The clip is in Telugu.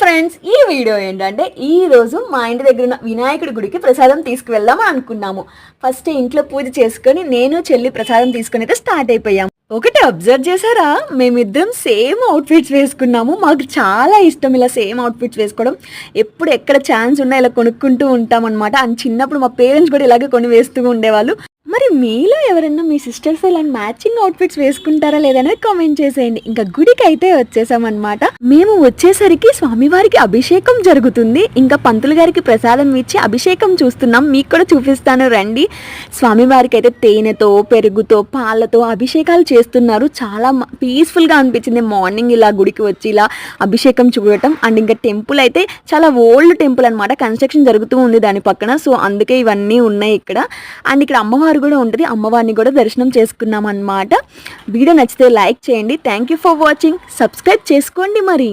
ఫ్రెండ్స్, ఈ వీడియో ఏంటంటే ఈ రోజు మా ఇంటి దగ్గర ఉన్న వినాయకుడి గుడికి ప్రసాదం తీసుకువెళ్దాం అనుకున్నాము. ఫస్ట్ ఇంట్లో పూజ చేసుకొని నేను చెల్లి ప్రసాదం తీసుకుని అయితే స్టార్ట్ అయిపోయాము. ఒకటి అబ్జర్వ్ చేశారా, మేమిద్దరం సేమ్ అవుట్ఫిట్స్ వేసుకున్నాము. మాకు చాలా ఇష్టం ఇలా సేమ్ అవుట్ఫిట్స్ వేసుకోవడం. ఎప్పుడు ఎక్కడ ఛాన్స్ ఉన్నా ఇలా కొనుక్కుంటూ ఉంటాం అనమాట. అండ్ చిన్నప్పుడు మా పేరెంట్స్ కూడా ఇలాగే కొని వేస్తూ ఉండేవాళ్ళు. మరి మీలో ఎవరన్నా మీ సిస్టర్స్ ఇలాంటి మ్యాచింగ్ అవుట్ఫిట్స్ వేసుకుంటారా లేదనేది కామెంట్ చేసేయండి. ఇంకా గుడికి అయితే వచ్చేసామన్నమాట. మేము వచ్చేసరికి స్వామివారికి అభిషేకం జరుగుతుంది. ఇంకా పంతులు గారికి ప్రసాదం ఇచ్చి అభిషేకం చూస్తున్నాం. మీకు కూడా చూపిస్తాను రండి. స్వామివారికి అయితే తేనెతో, పెరుగుతో, పాలతో అభిషేకాలు చేస్తున్నారు. చాలా పీస్ఫుల్గా అనిపించింది మార్నింగ్ ఇలా గుడికి వచ్చి ఇలా అభిషేకం చూడటం. అండ్ ఇంకా టెంపుల్ అయితే చాలా ఓల్డ్ టెంపుల్ అనమాట. కన్స్ట్రక్షన్ జరుగుతూ ఉంది దాని పక్కన. సో అందుకే ఇవన్నీ ఉన్నాయి ఇక్కడ. అండ్ ఇక్కడ అమ్మవారు కూడా ఉంటుంది. అమ్మవారిని కూడా దర్శనం చేసుకున్నాం అన్నమాట. వీడియో నచ్చితే లైక్ చేయండి. Thank you for watching. Subscribe చేసుకోండి మరి.